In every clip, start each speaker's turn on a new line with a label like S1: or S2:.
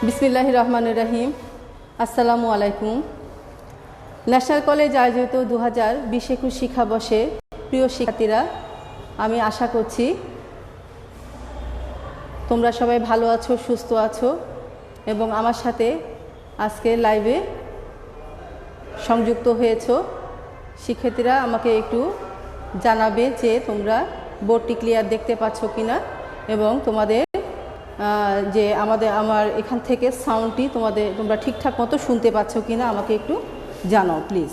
S1: বিসমিল্লাহির রহমানির রহিম। আসসালামু আলাইকুম। ন্যাশনাল কলেজ আয়োজিত 2020-21 শিক্ষাবর্ষে প্রিয় শিক্ষার্থীরা, আমি আশা করছি তোমরা সবাই ভালো আছো, সুস্থ আছো এবং আমার সাথে আজকে লাইভে সংযুক্ত হয়েছো। শিক্ষার্থীরা আমাকে একটু জানাবে যে তোমরা বোর্ডটি ক্লিয়ার দেখতে পাচ্ছ কিনা এবং তোমাদের যে আমার এখান থেকে সাউন্ডটি তোমরা ঠিকঠাক মতো শুনতে পাচ্ছ কিনা আমাকে একটু জানাও প্লিজ।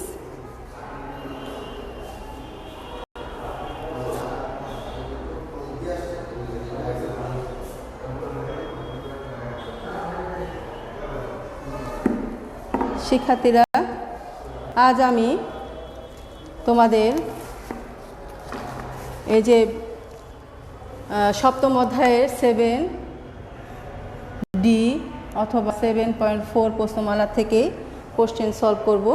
S1: শিক্ষার্থীরা, আজ আমি তোমাদের এই যে সপ্তম অধ্যায়ের 7D অথবা 7.4 প্রশ্নমালা থেকে কোশ্চেন সলভ করব।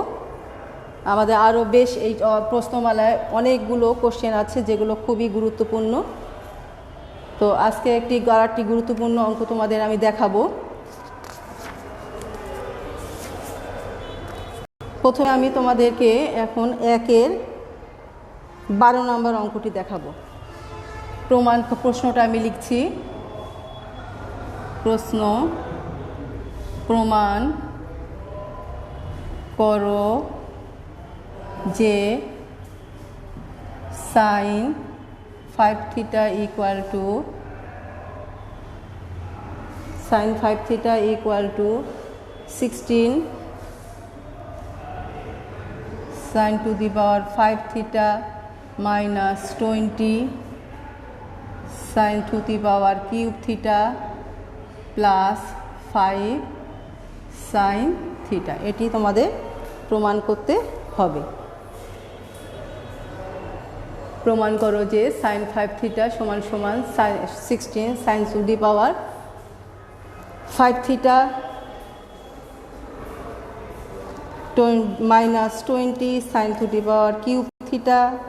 S1: আমাদের আরও বেশ এই প্রশ্নমালায় অনেকগুলো কোশ্চেন আছে যেগুলো খুবই গুরুত্বপূর্ণ। তো আজকে আরেকটি গুরুত্বপূর্ণ অঙ্ক তোমাদের আমি দেখাবো। প্রথমে আমি তোমাদেরকে এখন 1-এর 12 নম্বর অঙ্কটি দেখাবো। প্রশ্নটা আমি লিখছি। প্রশ্ন: প্রমাণ করো যে sin 5θ = 16 sin to the power 5θ minus 20 sin to the power cube θ plus 5 sin θ। এটি তোমাদের প্রমাণ করতে হবে। প্রমাণ করো যে sin 5θ সমান 16 sin to the power 5θ minus 20 sin to the power cube θ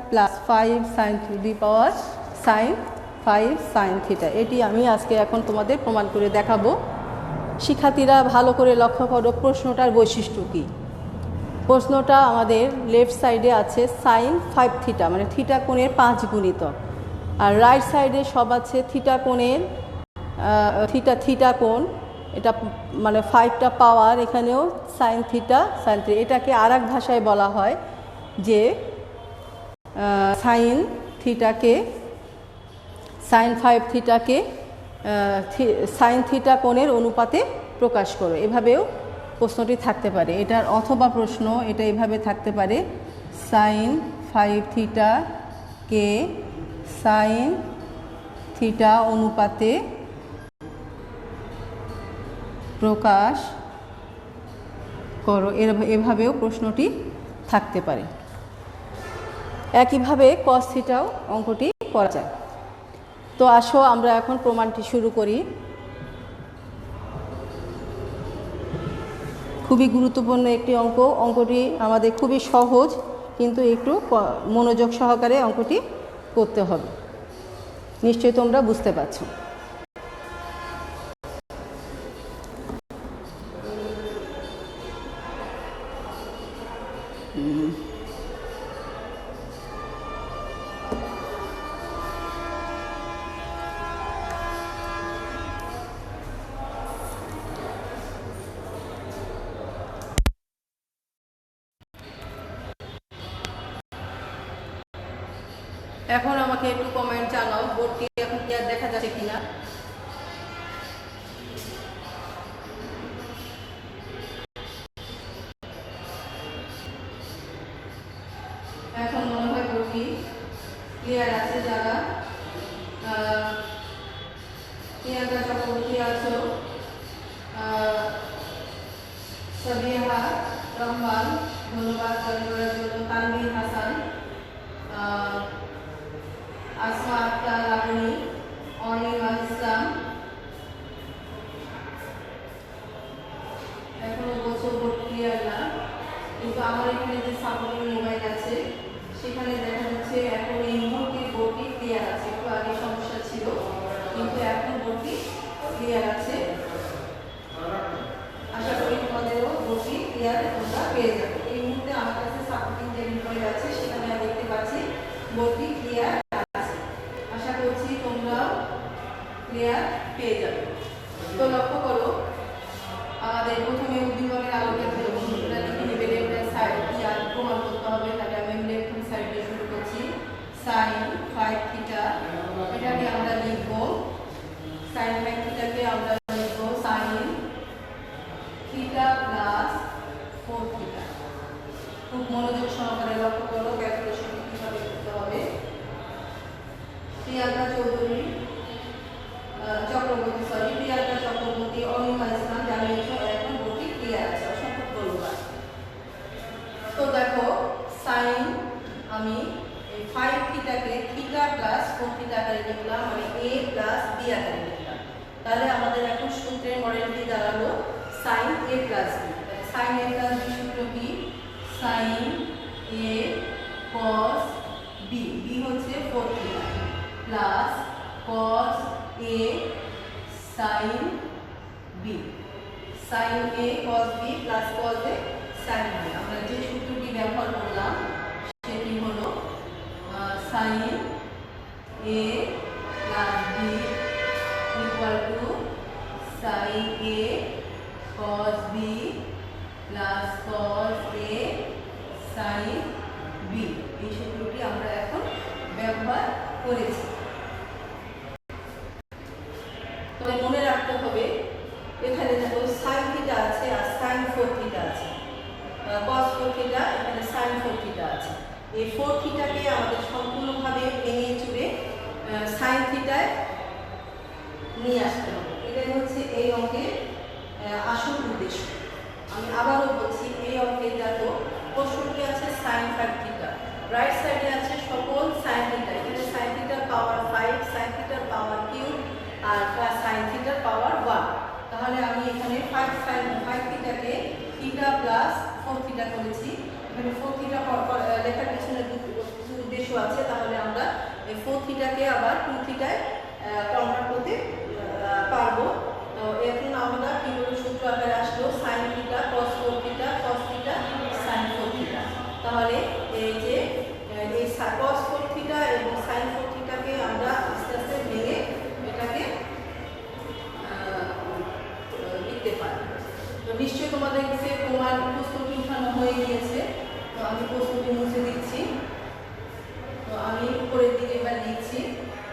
S1: plus 5 sin to the power 5 sin θ। এটি আমি আজকে এখন তোমাদের প্রমাণ করে দেখাবো। শিক্ষার্থীরা ভালো করে লক্ষ্য করো প্রশ্নটার বৈশিষ্ট্য কী। প্রশ্নটা আমাদের লেফট সাইডে আছে sin 5θ মানে থিটা কোণের 5 গুণিতক, আর রাইট সাইডে সব আছে থিটা কোণের থিটা কোণ, এটা মানে 5টা পাওয়ার, এখানেও sin θ sin 3। এটাকে আর এক ভাষায় বলা হয় যে sin 5θকে sin θ কোণের অনুপাতে প্রকাশ করো। এভাবেও প্রশ্নটি থাকতে পারে। এটার অথবা প্রশ্ন এটা এভাবে থাকতে পারে sin 5θকে sin θ অনুপাতে প্রকাশ করো। এভাবেও প্রশ্নটি থাকতে পারে। একইভাবে cos θও অঙ্কটি করা যায়। তো আসো আমরা এখন প্রমাণটি শুরু করি। খুবই গুরুত্বপূর্ণ একটি অঙ্ক। অঙ্কটি আমাদের খুবই সহজ, কিন্তু একটু মনোযোগ সহকারে অঙ্কটি করতে হবে। নিশ্চয়ই তোমরা বুঝতে পারছো। এখন আমাকে একটু কমেন্ট জানাও বোর্ডটি এখন ক্লিয়ার দেখা যাচ্ছে কিনা। এখন মনে হয় বোর্ডটি ক্লিয়ার আছে। যারা প্রিয়াঙ্কা চক্রবর্তী আছো, সাবিহা রহমান ধন্যবাদ জয়েন করার জন্য, তানভীর হাসান, আসমা আক্তার লাবণী, অনিমা ইসলাম, এখনো বলছো বোর্ড ক্লিয়ার না, কিন্তু আমার এখানে যে সাপোর্টিং মোবাইল আছে সেখানে দেখা যাচ্ছে এখন এই মুহূর্তে বোর্ডটি ক্লিয়ার আছে। একটু আগে সমস্যা ছিল, কিন্তু এখন বোর্ডটি ক্লিয়ার আছে। পেয়ে যাবে। এই মুহূর্তে আমার কাছে সাপোর্টিং যে বিষয় আছে সেখানে আমি দেখতে পাচ্ছি বোর্ডটি ক্লিয়ার আছে। আশা করছি তোমরাও ক্লিয়ার পেয়ে যাবে। তো লক্ষ্য করো, আমাদের প্রথমে উদ্দীপকের আলোকে বন্ধুরা লিখে নেবে লেফট হ্যান্ড সাইড কি আর প্রমাণ করতে হবে। তাহলে আমি লেফট হ্যান্ড সাইড দিয়ে শুরু করছি। সাইন 5 থিটা, এটাকে আমরা লিখব সাইন 5 থিটাকে আমরা লিখব সাইন থিটা প্লাস 4 থিটা। খুব মনোযোগ সহকারে লক্ষ্য করো ক্যালকুলেশন কিভাবে করতে হবে। প্রিয়াঙ্কা চৌধুরী প্রিয়াঙ্কা চক্রবর্তী, অনিমা ইসলাম জানিয়েছ এখন বোর্ডটি ক্লিয়ার আছে, অসংখ্য ধন্যবাদ। তো দেখো সাইন আমি 5 থিটাকে থিটা প্লাস 4 থিটা আকারে লিখলাম, মানে a প্লাস b আকারে লিখলাম। তাহলে আমাদের এখন সূত্রের মডেলটি দাঁড়ালো sine a plus b। Sine a plus b সূত্র কি? Sine a cos b, b হচ্ছে 4 theta plus cos a sin b, sin a cos b plus cos a sin b। আমরা যে সূত্রটি ব্যবহার করলাম সেটি হলো sin a plus b equal to sin a cos b plus cos a sin b। এই সূত্রটি আমরা এখন ব্যবহার করেছি। তবে মনে রাখতে হবে এখানে দেখো sin থিটা আছে আর sin 4 থিটা আছে, cos 4 থিটা, এখানে sin 4 থিটা আছে। এই 4 থিটাকে আমাদের সম্পূর্ণভাবে ভেঙে চুরে sin থিটায় নিয়ে আসতে হবে। এটাই হচ্ছে এই অঙ্কের আসল উদ্দেশ্য। আমি আবারও বলছি, এই অঙ্কের দেখো প্রশ্নটি আছে sin 5 থিটা, রাইট সাইডে আছে সকল sin থিটা। এখানে sin থিটার পাওয়ার 5, sin থিটার পাওয়ার কিউব আর প্লাস sin থিটার পাওয়ার 1। তাহলে আমি এখানে 5 থিটাকে থিটা প্লাস 4 থিটা করেছি। এখানে 4 থিটা লেখার পিছনে কিছু উদ্দেশ্য আছে। তাহলে আমরা এই 4 থিটাকে আবার 2 থিটায় কনভার্ট করতে পারবো। তো এখন আমরা কিভাবে সূত্র আকারে আসলো sin theta cos 4 theta cos theta sin 4 theta. তাহলে এই যে এই cos 4 থিটা এবং sin 4 থিটাকে আমরা আস্তে আস্তে ভেঙে এটাকে লিখতে পারি। তো নিশ্চয়ই তোমাদের কাছে প্রমাণ প্রশ্নটি উঠানো হয়ে গিয়েছে। তো আমি প্রশ্নটি মুছে দিচ্ছি। তো আমি উপরের দিকে এবার লিখছি,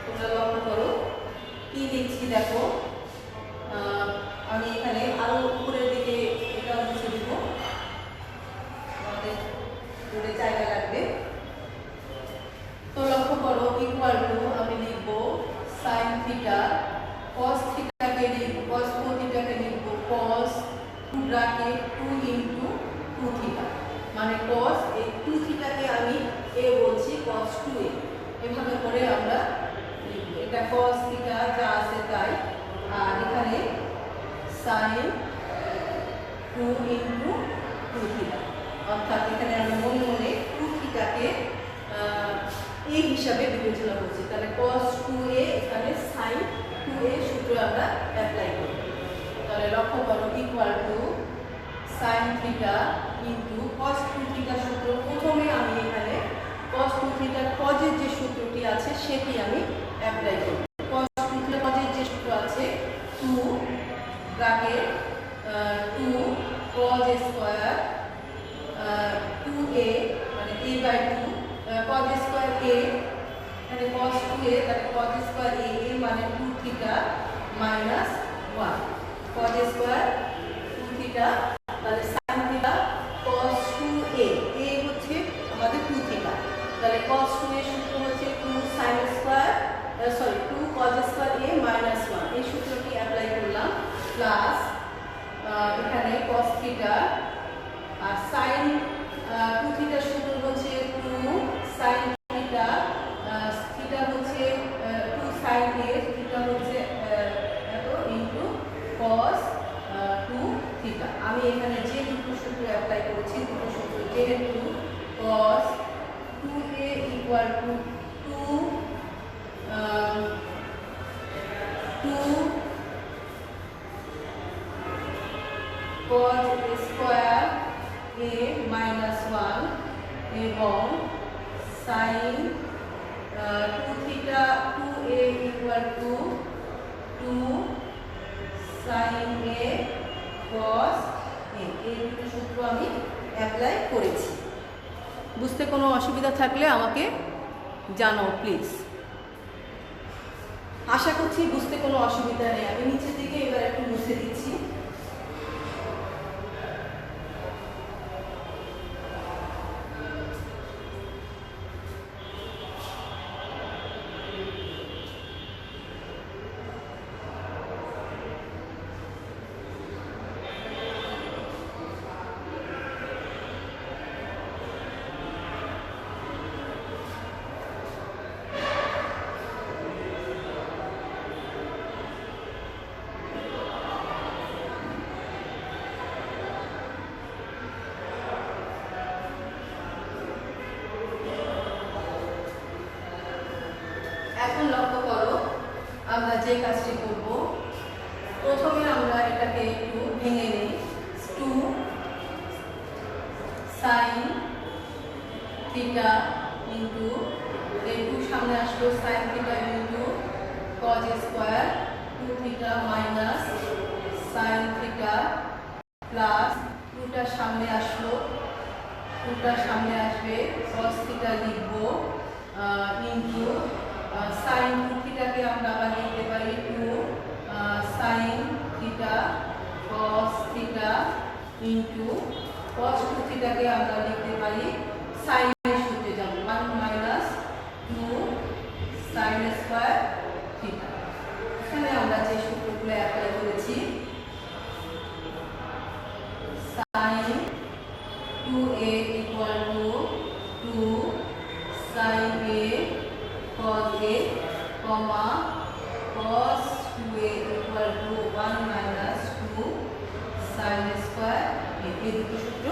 S1: তোমরা লক্ষ্য করো কি লিখছি। দেখো আমি এখানে আরো উপরের দিকে এটা মুছে দিব, আমাদের পুরো জায়গা লাগবে। তো লক্ষ্য করো ইকুয়াল টু আমি লিখব sin থিটা cos থিটাকে লিখব cos 4 থিটাকে লিখব cos 2 ব্র্যাকেট 2 ইনটু 2 থিটা, মানে cos এই 2 থিটাকে আমি a বলছি cos 2a। এভাবে করে আমরা লিখব। এটা cos থিটা যা আছে তাই, আর এখানে sin 2 ইনটু 2 থিটা, অর্থাৎ এখানে আমি মনে মনে 2 থিটাকে a হিসাবে বিবেচনা করছি। তাহলে cos 2a এখানে sin 2a সূত্র আমরা অ্যাপ্লাই করব। তাহলে লক্ষ্য করো equal to sin theta into cos 2 theta সূত্র। প্রথমে আমি এখানে cos 2 থিটার cos-এর যে সূত্রটি আছে সেটি আমি অ্যাপ্লাই করব। cos 2 থিটার cos-এর যে সূত্র আছে 2 ব্র্যাকেট 2 cos স্কয়ার 2a মানে a/2 cos স্কয়ার a, এখানে cos 2a তাহলে cos স্কয়ার a মানে 2 theta minus 1 cos square 2 theta, তাহলে sin theta cos 2a, a হচ্ছে আমাদের 2 থিটা। তাহলে cos 2 এর সূত্র হচ্ছে 2 sin square 2 cos square a minus 1। এই সূত্রটি অ্যাপ্লাই করলাম প্লাস এখানে cos থিটা আর sin 2 থিটার সূত্র হচ্ছে 2 sin থিটা, থিটা হচ্ছে 2 sin a, থিটা হচ্ছে এত ইনটু cos 2 থিটা। আমি এখানে যে দুটো সূত্র অ্যাপ্লাই করেছি দুটো সূত্র যেহেতু cos 2a equal to 2 cos square a এ মাইনাস 1 এবং sine 2 theta 2a equal to 2 sine a cos a. এই দুটো সূত্র আমি অ্যাপ্লাই করেছি। বুঝতে কোনো অসুবিধা থাকলে আমাকে জানাও প্লিজ। আশা করছি বুঝতে কোনো অসুবিধা নেই। আমি নিচের দিকে এবার একটু মুছে দিচ্ছি। এখন লক্ষ্য করো আমরা যে কাজটি করব, প্রথমে আমরা এটাকে একটু ভেঙে নিই। 2 সাইন থিটা ইন্টু এই 2 সামনে আসলো sine theta into cos square 2 theta minus sine theta plus 2টা সামনে আসলো, 2টা সামনে আসবে কস থিটা লিখবো ইন্টু সাইন 2 থিটাকে আমরা আবার লিখতে পারি 2 sine theta cos theta into cos 2 থিটাকে আমরা লিখতে পারি সাইনের সূত্রে যাব 1 মাইনাস 2 সাইন স্কয়ার থিটা। এখানে আমরা যে সূত্রগুলো অ্যাপ্লাই করেছি, sine 2a equal to 2 sine a cos a, comma cos 2a equal to 1 minus 2 sin square a। এই দুটো সূত্র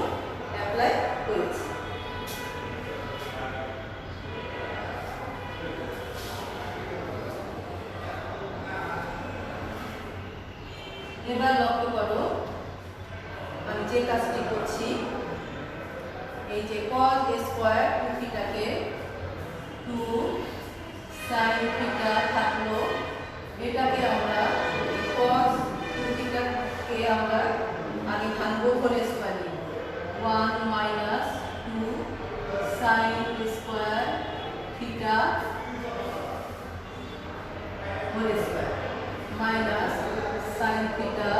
S1: অ্যাপ্লাই করেছি। এবার লক্ষ্য করো আমি যে কাজটি করছি, এই যে cos a square 2 থিটাকে 2 sine theta থাকলো, এটাকে আমরা cos 2 থিটাকে আমরা আগে ভাঙবো হোল স্কয়ার নিয়ে 1 minus 2 sine square theta whole square minus sine theta,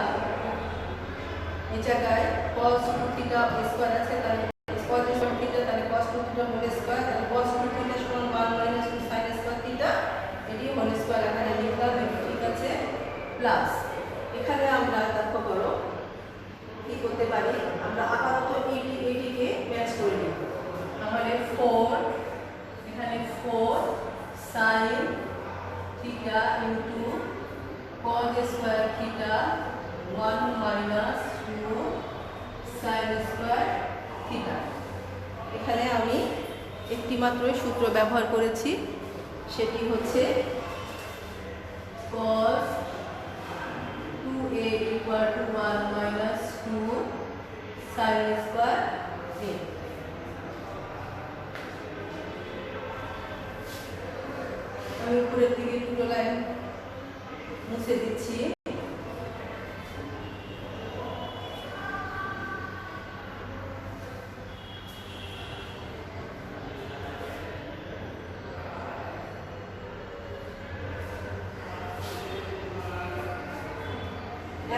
S1: এই জায়গায় cos 2 থিটা স্কয়ার আছে, তাহলে cos 2 থিটা তাহলে cos 2 থিটা হোল স্কয়ার, তাহলে cos 2 থিটা সমান 1 মাইনাস 2 সাইন স্কয়ার থিটা, এটি হোল স্কয়ার এখানে লিখলাম, ঠিক আছে। প্লাস এখানে আমরা লক্ষ্য করো কি করতে পারি, আমরা আপাতত এটিকে ম্যাচ করে নিব। তাহলে 4 এখানে 4 sine theta into cos square theta 1 minus 2 sine square theta. এখানে আমি একটি মাত্র সূত্র ব্যবহার করেছি, সেটি হচ্ছে cos 2a equal to 1 minus 2 sin square a। আমি উপরের দিকে দুটো লাইন মুছে দিচ্ছি।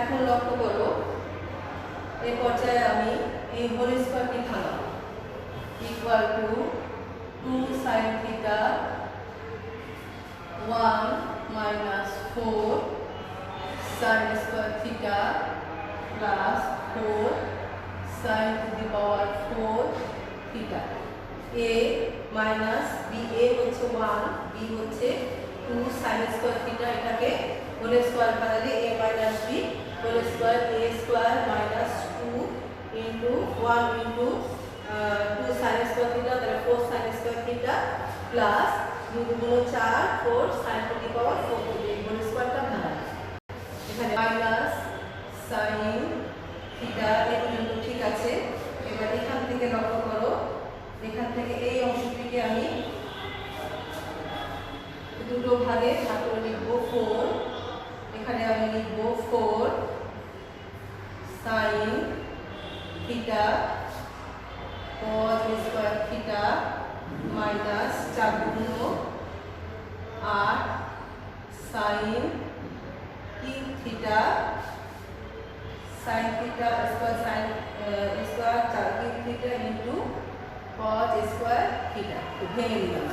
S1: এখন লক্ষ্য করো এই পর্যায়ে আমি এই হোল স্কয়ারটি ভাঙাব equal to 2 sine theta 1 minus 4 sine square theta plus 4 sine to the power 4 theta. a minus b, a হচ্ছে 1, b হচ্ছে 2 সাইন স্কয়ার থিটা, এটাকে হোল স্কয়ার বানালে a minus b whole square a square minus 2 into 1 into 2 sine square theta, তাহলে 4 sine square theta plus 2 গুণ 4 4 sine to the power 4 করবে, whole স্কয়ারটা ভাঙা এখানে minus sine theta, এই পর্যন্ত ঠিক আছে। এবার ভাগে ভাগ করে লিখব 4, এখানে আমি লিখব 4 sin theta cos square theta minus 4 গুণ 8 sin cube theta sin theta square sin square 4 cube theta into cos square theta. তো ভেঙে নিলাম।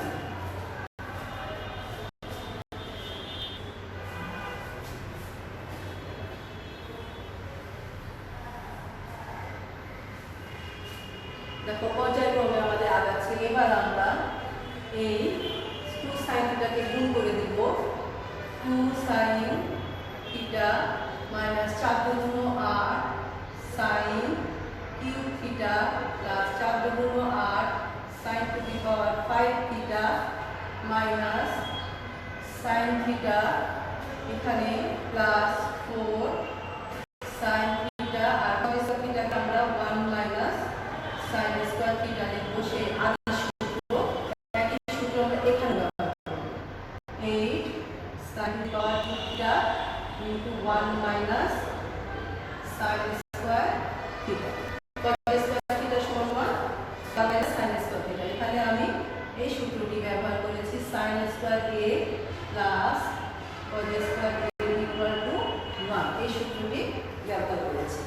S1: দেখো পর্যায়ক্রমে আমাদের আগাচ্ছে। এবার আমরা এই 2 sin থিটাকে গুণ করে দিব। 2 sin থিটা মাইনাস 4 গুণ 8 sin কিউব থিটা প্লাস 4 গুণ 8 sin to the power 5 theta minus sin theta এখানে প্লাস 4 sin থিটা আর cos থিটাকে আমরা 1 মাইনাস sin স্কয়ার থিটা লিখব। সেই আদি সূত্র, একই সূত্র আমরা এখানে ব্যবহার করব। 8 sin power theta into 1 minus sin square theta. cos square theta সমান 1 মাইনাস sin স্কয়ার থিটা। এখানে আমি এই সূত্রটি ব্যবহার করেছি sin square a plus cos square a equal to 1, এই সূত্রটি ব্যবহার করেছি।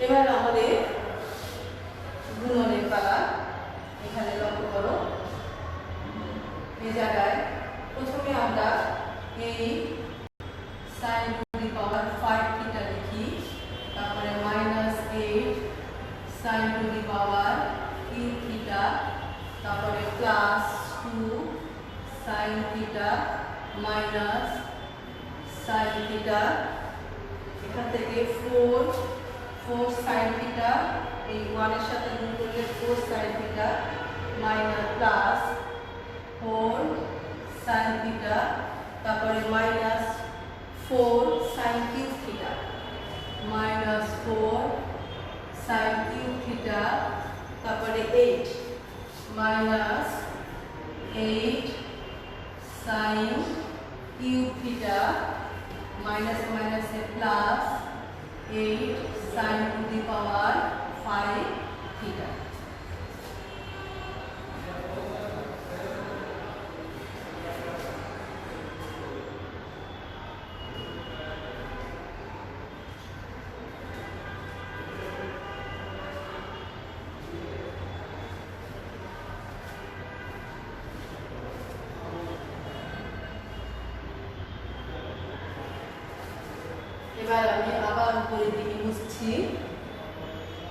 S1: এবার আমাদের গুণনের পালা। এখানে লক্ষ্য করো, এই জায়গায় প্রথমে আমরা এই sin to the power 5 theta লিখি, তারপরে minus 8 sin to the power cube theta, তারপরে plus 2 sin theta minus sin theta, এখান থেকে 4 sin থিটা এই 1 এর সাথে গুণ করলে 4 sin theta minus plus 4 sin theta, তারপরে minus 4 sin cube theta minus 4 sin cube theta, তারপরে 8 minus 8 sin cube theta minus মাইনাসে plus 8 sin to the power 5 theta. এবার আমি আবার উপরের দিকে মুছছি।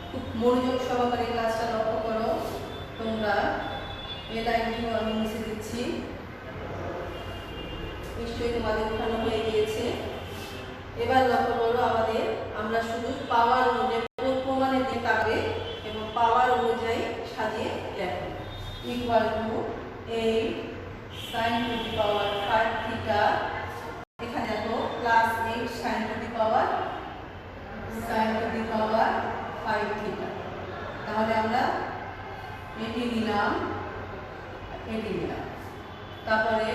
S1: খুব মনোযোগ সহকারে ক্লাসটা লক্ষ্য করো তোমরা। এই লাইনটিও আমি মুছে দিচ্ছি। নিশ্চয়ই তোমাদের উঠানো হয়ে গিয়েছে। এবার লক্ষ্য করো আমাদের, আমরা শুধু পাওয়ার অনুযায়ী প্রমাণের দিকে তাকাবে এবং পাওয়ার অনুযায়ী সাজিয়ে লেখো। Equal to 8 sin to the power 5 theta, এখানে দেখো plus 8 sin to the power 5 theta. তাহলে আমরা এটি নিলাম, এটি নিলাম, তারপরে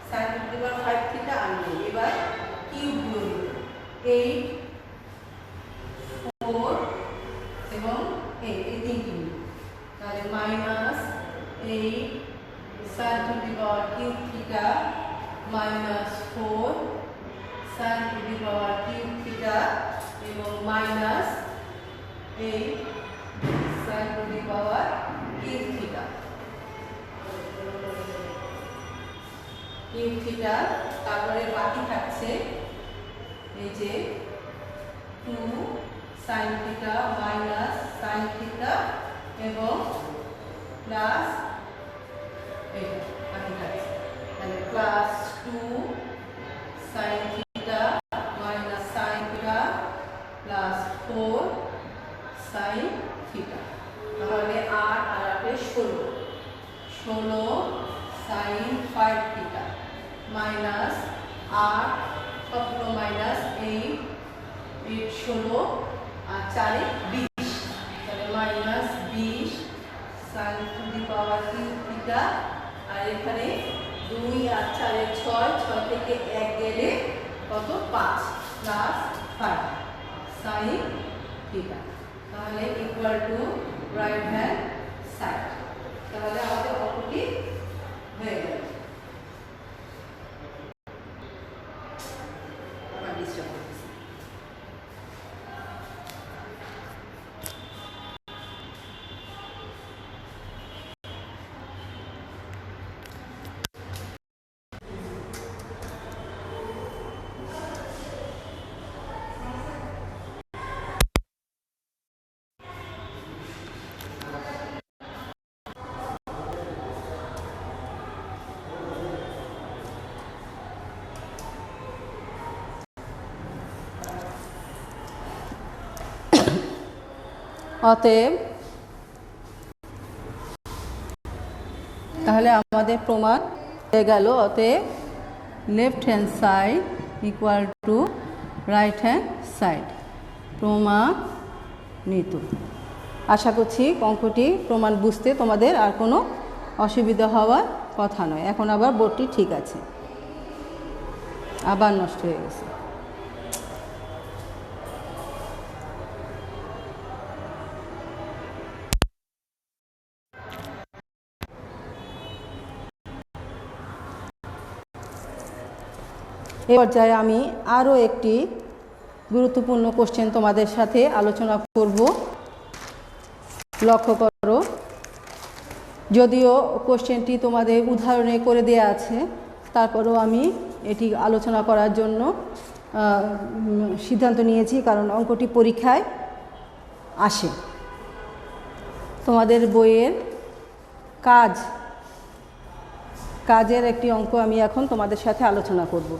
S1: sin to the power 5 theta আনবে। এবার কিউব গুণ 8 4 এবং 8 এই তিনটি নিব। তাহলে minus 8 sin to the power cube theta minus 4 sin to the power cube theta এবং minus 8 sin to the power cube theta. Cube theta, তারপরে বাকি থাকছে এই যে 2 sin theta minus sin theta এবং প্লাস এটা বাকি থাকছে। তাহলে plus 2 sin theta minus sin theta plus 4 sin theta. তাহলে 8 আর 8 16 sin 5 থিটা মাইনাস 8 সবগুলো মাইনাস 8 16 আর 4 20, তাহলে minus 20 sine to the power cube theta, আর এখানে 2 আর 4 এর 6, 6 থেকে 1 গেলে কত 5 প্লাস 5 সাইন থিটা, তাহলে equal to right hand side. তাহলে আমাদের অঙ্কটি হয়ে গেল। অতএব তাহলে আমাদের প্রমাণ হয়ে গেল। অতএব left hand side equal to right hand side প্রমাণিত। আশা করছি অঙ্কটি প্রমাণ বুঝতে তোমাদের আর কোনো অসুবিধা হওয়ার কথা নয়। এখন আবার বোর্ডটি ঠিক আছে, আবার নষ্ট হয়ে গেছে। এ পর্যায়ে আমি আরও একটি গুরুত্বপূর্ণ কোশ্চেন তোমাদের সাথে আলোচনা করব। লক্ষ্য করো, যদিও কোশ্চেনটি তোমাদের উদাহরণে করে দেয়া আছে, তারপরেও আমি এটি আলোচনা করার জন্য সিদ্ধান্ত নিয়েছি, কারণ অঙ্কটি পরীক্ষায় আসে। তোমাদের বইয়ের কাজের একটি অঙ্ক আমি এখন তোমাদের সাথে আলোচনা করব।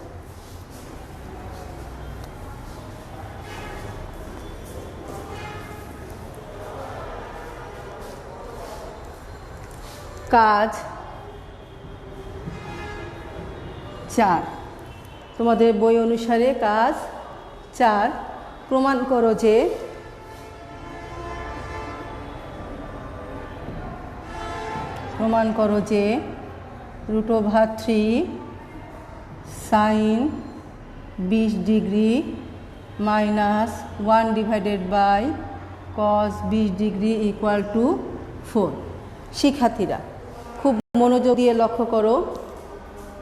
S1: কাজ 4, তোমাদের বই অনুসারে কাজ 4, প্রমাণ করো যে √3 sine 20 degree minus 1/cos 20 degree equal to 4। শিক্ষার্থীরা খুব মনোযোগ দিয়ে লক্ষ্য করো,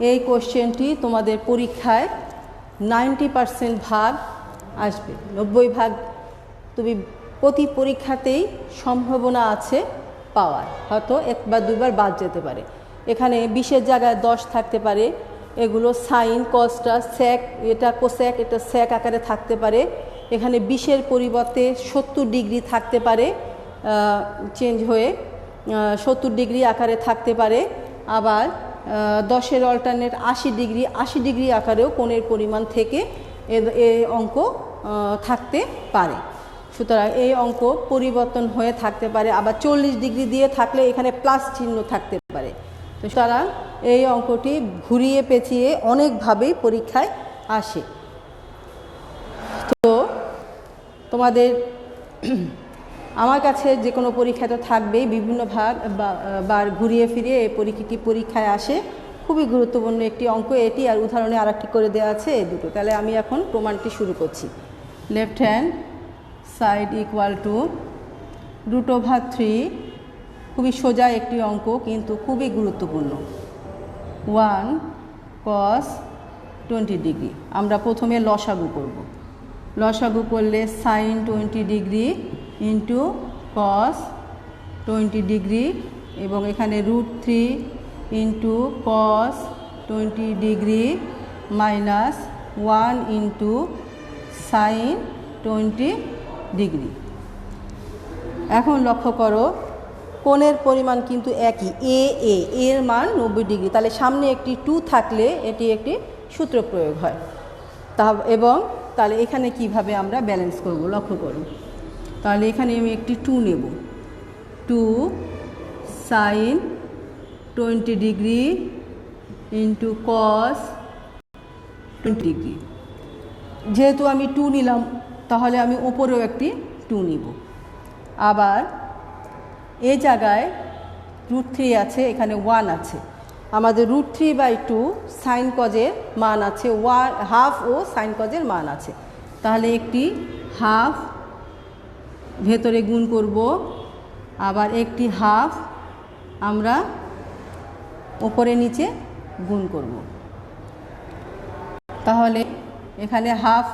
S1: এই কোশ্চেনটি তোমাদের পরীক্ষায় 90% ভাগ আসবে, 90 ভাগ তুমি প্রতি পরীক্ষাতেই সম্ভাবনা আছে পাওয়ার, হয়তো 1 বা 2 বার বাদ যেতে পারে। এখানে 20-এর জায়গায় 10 থাকতে পারে, এগুলো সাইন কসটা স্যাক, এটা কোস্যাক, এটা স্যাক আকারে থাকতে পারে। এখানে 20-এর পরিবর্তে 70 ডিগ্রি থাকতে পারে, চেঞ্জ হয়ে 70 ডিগ্রি আকারে থাকতে পারে। আবার 10-এর অল্টারনেট 80 ডিগ্রি আকারেও কোণের পরিমাণ থেকে এই অঙ্ক থাকতে পারে। সুতরাং এই অঙ্ক পরিবর্তন হয়ে থাকতে পারে। আবার 40 ডিগ্রি দিয়ে থাকলে এখানে প্লাস চিহ্ন থাকতে পারে। তো সুতরাং এই অঙ্কটি ঘুরিয়ে পেঁচিয়ে অনেকভাবেই পরীক্ষায় আসে। তো তোমাদের আমার কাছে যে কোনো পরীক্ষা তো থাকবেই, বিভিন্ন বার ঘুরিয়ে ফিরিয়ে এই পরীক্ষায় আসে। খুবই গুরুত্বপূর্ণ একটি অঙ্ক এটি, আর উদাহরণে আরেকটি করে দেওয়া আছে এই দুটো। তাহলে আমি এখন প্রমাণটি শুরু করছি। Left hand side equal to √3, খুবই সোজা একটি অঙ্ক কিন্তু খুবই গুরুত্বপূর্ণ, 1 cos 20 ডিগ্রি। আমরা প্রথমে লসাগু করব। লসাগু করলে sine 20 degree into cos 20 degree, এবং এখানে √3 into cos 20 degree minus 1 into sine 20 degree. এখন লক্ষ্য করো, কোণের পরিমাণ কিন্তু একই, এর মান 90 ডিগ্রি। তাহলে সামনে একটি 2 থাকলে এটি একটি সূত্র প্রয়োগ হয়। এবং তাহলে এখানে কিভাবে আমরা ব্যালেন্স করব লক্ষ্য করো। তাহলে এখানে আমি একটি 2 নেব, 2 sine 20 degree into cos 20 degree. যেহেতু আমি 2 নিলাম, তাহলে আমি ওপরেও একটি 2 নিব। আবার এই জায়গায় √3 আছে, এখানে 1 আছে। আমাদের √3/2 সাইন কজের মান আছে, হাফ ও সাইন কজের মান আছে। তাহলে একটি হাফ ভেতরে গুণ করব, আবার একটি হাফ আমরা উপরে নিচে গুণ করব। তাহলে এখানে হাফ,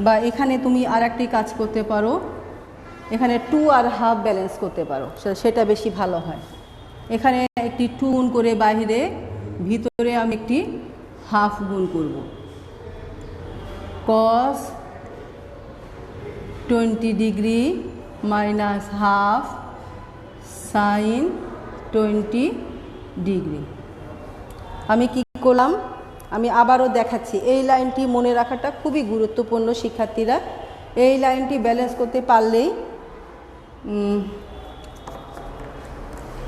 S1: বা এখানে তুমি আর একটি কাজ করতে পারো, এখানে 2 আর হাফ ব্যালেন্স করতে পারো, সেটা বেশি ভালো হয়। এখানে একটি 2 গুণ করে বাইরে, ভিতরে আমি একটি হাফ গুণ করব। cos 20 degree minus half sign 20 degree. আমি কি করলাম, আমি আবারও দেখাচ্ছি। এই লাইনটি মনে রাখাটা খুবই গুরুত্বপূর্ণ শিক্ষার্থীরা। এই লাইনটি ব্যালেন্স করতে পারলেই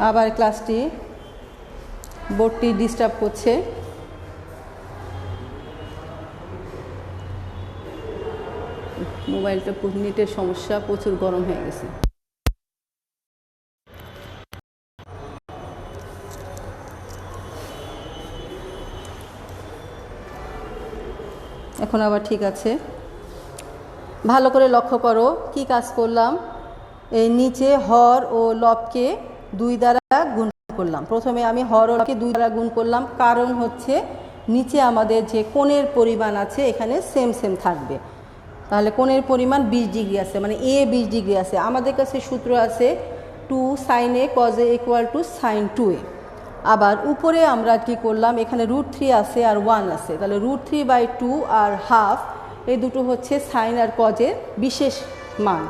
S1: আবার ক্লাসটি বোর্ডটি ডিস্টার্ব করছে। মোবাইলটা নেটের সমস্যা, প্রচুর গরম হয়ে গেছে। এখন আবার ঠিক আছে। ভালো করে লক্ষ্য করো কি কাজ করলাম। এই নিচে হর ও লবকে 2 দ্বারা গুণ করলাম। প্রথমে আমি হর ও লবকে 2 দ্বারা গুণ করলাম, কারণ হচ্ছে নিচে আমাদের যে কোণের পরিমাণ আছে এখানে সেম সেম থাকবে। তাহলে কোণের পরিমাণ 20 ডিগ্রি আছে, মানে এ 20 ডিগ্রি আছে। আমাদের কাছে সূত্র আছে 2 sin a cos a = sin 2a। আবার উপরে আমরা কি করলাম, এখানে √3 আছে আর 1 আছে। তাহলে √3/2 আর হাফ, এই দুটো হচ্ছে সাইন আর কজের বিশেষ মান,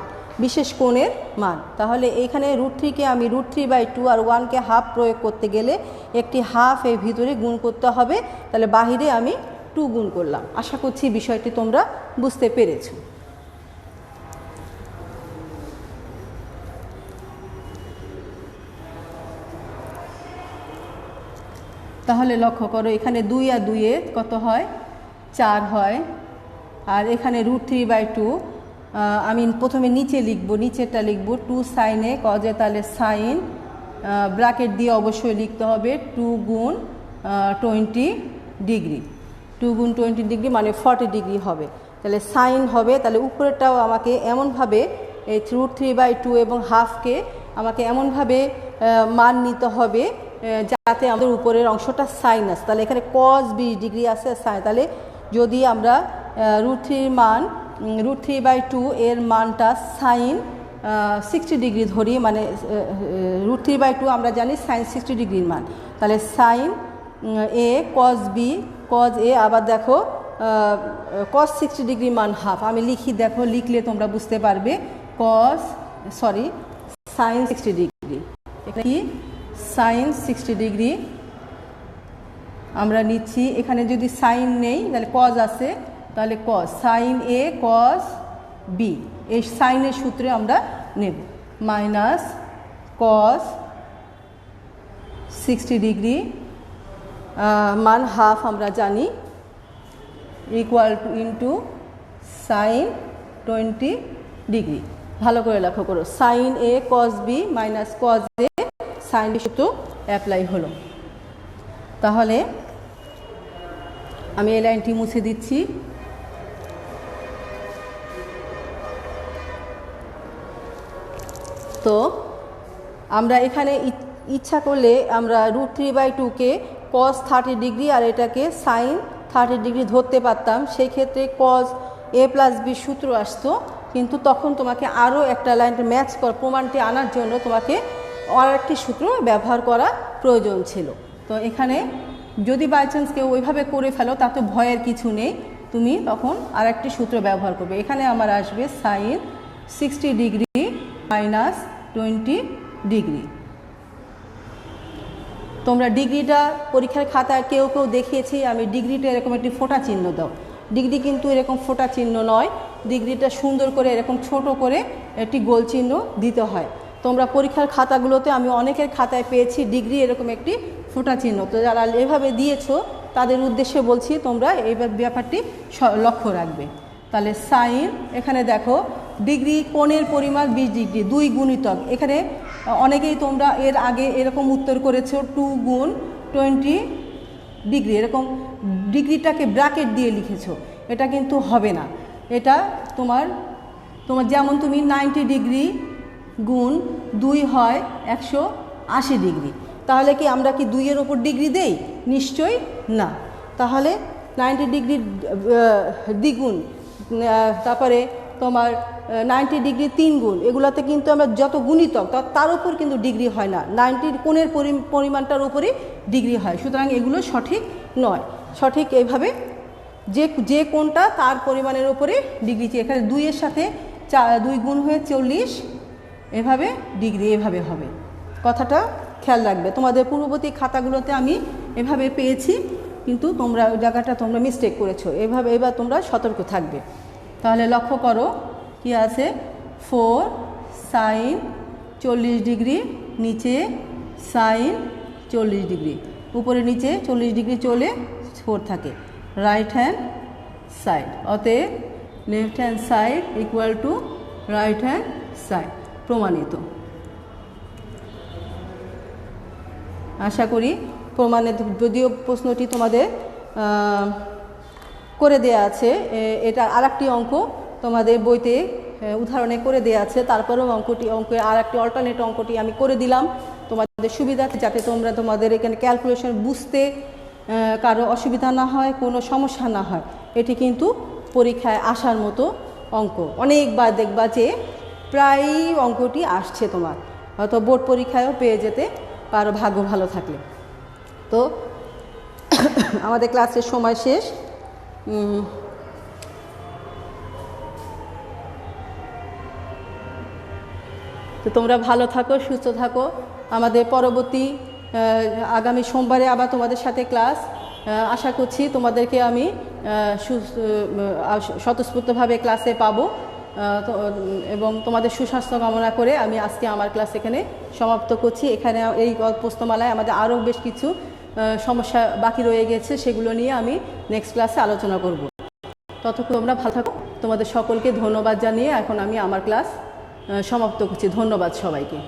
S1: বিশেষ কোণের মান। তাহলে এইখানে √3কে আমি √3/2 আর 1কে হাফ প্রয়োগ করতে গেলে একটি হাফ এর ভিতরে গুণ করতে হবে। তাহলে বাহিরে আমি 2 গুণ করলাম। আশা করছি বিষয়টি তোমরা বুঝতে পেরেছো। তাহলে লক্ষ্য করো, এখানে 2 আর 2 এ কত হয়, 4 হয়। আর এখানে √3/2 আমি প্রথমে নিচে লিখব, নিচেরটা লিখব 2 sin a cos a, তাহলে সাইন ব্র্যাকেট দিয়ে অবশ্যই লিখতে হবে 2 গুণ 20 ডিগ্রি। 2 গুণ 20 ডিগ্রি মানে 40 ডিগ্রি হবে। তাহলে সাইন হবে। তাহলে উপরেরটাও আমাকে এমনভাবে এই √3/2 এবং হাফকে আমাকে এমনভাবে মান নিতে হবে যাতে আমাদের উপরের অংশটা সাইন আছে। তাহলে এখানে cos 20 ডিগ্রি আছে সাইন। তাহলে যদি আমরা √3 মান √3/2 এর মানটা সাইন 60 ডিগ্রি ধরি, মানে √3/2 আমরা জানি সাইন 60 ডিগ্রির মান। তাহলে sign A cos b cos a, আবার দেখো cos 60 ডিগ্রি মান হাফ। আমি লিখি, দেখো লিখলে তোমরা বুঝতে পারবে। সাইন 60 ডিগ্রি, এটা কি সাইন 60 ডিগ্রি আমরা নিচ্ছি। এখানে যদি সাইন নেই তাহলে কজ আছে, তাহলে cos sine A cos B, এই সাইনের সূত্রে আমরা নেব। মাইনাস কজ 60 ডিগ্রি মান হাফ আমরা জানি, equal to into sine 20 degree. ভালো করে লক্ষ্য করো, sine A cos B minus cos A sine সূত্র অ্যাপ্লাই হলো। তাহলে আমি এই লাইনটি মুছে দিচ্ছি। তো আমরা এখানে ইচ্ছা করলে আমরা √3/2কে cos 30 ডিগ্রি আর এটাকে সাইন 30 ডিগ্রি ধরতে পারতাম। সেই ক্ষেত্রে cos a + b সূত্র আসতো, কিন্তু তখন তোমাকে আরও একটা লাইন ম্যাচ করা, প্রমাণটি আনার জন্য তোমাকে আর একটি সূত্র ব্যবহার করা প্রয়োজন ছিল। তো এখানে যদি বাই চান্স কেউ ওইভাবে করে ফেলো তাতে ভয়ের কিছু নেই, তুমি তখন আর একটি সূত্র ব্যবহার করবে। এখানে আমার আসবে সাইন 60 ডিগ্রি মাইনাস 20 ডিগ্রি। তোমরা ডিগ্রিটা পরীক্ষার খাতায় কেউ কেউ দেখিয়েছি আমি ডিগ্রিটা এরকম একটি ফোঁটা চিহ্ন দাও। ডিগ্রি কিন্তু এরকম ফোঁটা চিহ্ন নয়, ডিগ্রিটা সুন্দর করে এরকম ছোট করে একটি গোল চিহ্ন দিতে হয়। তোমরা পরীক্ষার খাতাগুলোতে আমি অনেকের খাতায় পেয়েছি ডিগ্রি এরকম একটি ফোঁটা চিহ্ন। তো যারা এভাবে দিয়েছো তাদের উদ্দেশ্যে বলছি তোমরা এই ব্যাপারটি লক্ষ্য রাখবে। তাহলে সাইন, এখানে দেখো ডিগ্রি, কোণের পরিমাণ 20 ডিগ্রি, 2 গুণিতক। এখানে অনেকেই তোমরা এর আগে এরকম উত্তর করেছো 2 গুণ 20 ডিগ্রি, এরকম ডিগ্রিটাকে ব্র্যাকেট দিয়ে লিখেছো। এটা কিন্তু হবে না। এটা তোমার যেমন তুমি 90 ডিগ্রি গুণ 2 হয় 180 ডিগ্রি, তাহলে কি আমরা কি 2 এর ওপর ডিগ্রি দেই? নিশ্চয়ই না। তাহলে 90 ডিগ্রি দ্বিগুণ, তারপরে তোমার 90 ডিগ্রি 3 গুণ, এগুলাতে কিন্তু আমরা যত গুণিতক তার উপর কিন্তু ডিগ্রি হয় না, 90 কোণের পরিমাণটার উপরে ডিগ্রি হয়। সুতরাং এগুলো সঠিক নয়। সঠিক এইভাবে যে কোণটা তার পরিমাণের উপরে ডিগ্রি, এখানে 2 এর সাথে 2 গুণ হয়ে 40, এভাবে ডিগ্রি এভাবে হবে। কথাটা খেয়াল রাখবে। তোমাদের পূর্ববর্তী খাতাগুলোতে আমি এভাবে পেয়েছি, কিন্তু তোমরা ওই জায়গাটা তোমরা মিস্টেক করেছো। এভাবে এবার তোমরা সতর্ক থাকবে। তাহলে লক্ষ্য করো কি আছে, 4 সাইন 40 ডিগ্রি, নিচে সাইন 40 ডিগ্রি, উপরে নিচে 40 ডিগ্রি চলে 4 থাকে। রাইট হ্যান্ড সাইড, অতএব left hand side equal to right hand side, প্রমাণিত। আশা করি প্রমাণিত। যদিও প্রশ্নটি তোমাদের করে দেয়া আছে, এটা আরেকটি অঙ্ক তোমাদের বইতে উদাহরণে করে দেয়া আছে, তারপরেও অঙ্কের আরেকটি অল্টারনেট অঙ্কটি আমি করে দিলাম তোমাদের সুবিধার্থে, যাতে তোমাদের এখানে ক্যালকুলেশন বুঝতে কারো অসুবিধা না হয়, কোনো সমস্যা না হয়। এটি কিন্তু পরীক্ষায় আসার মতো অঙ্ক। অনেকবার দেখবা যে প্রায় অঙ্কটি আসছে তোমার, হয়তো বোর্ড পরীক্ষায়ও পেয়ে যেতে পারো ভাগ্য ভালো থাকলে। তো আমাদের ক্লাসের সময় শেষ। তো তোমরা ভালো থাকো, সুস্থ থাকো। আমাদের পরবর্তী আগামী সোমবারে আবার তোমাদের সাথে ক্লাস। আশা করছি তোমাদেরকে আমি স্বতঃস্ফূর্তভাবে ক্লাসে পাবো, এবং তোমাদের সুস্বাস্থ্য কামনা করে আমি আজকে আমার ক্লাস এখানে সমাপ্ত করছি। এখানে এই প্রশ্নমালায় আমাদের আরও বেশ কিছু সমস্যা বাকি রয়ে গেছে, সেগুলো নিয়ে আমি নেক্সট ক্লাসে আলোচনা করব। ততক্ষণ তোমরা ভালো থাকো। তোমাদের সকলকে ধন্যবাদ জানিয়ে এখন আমি আমার ক্লাস সমাপ্ত করছি। ধন্যবাদ সবাইকে।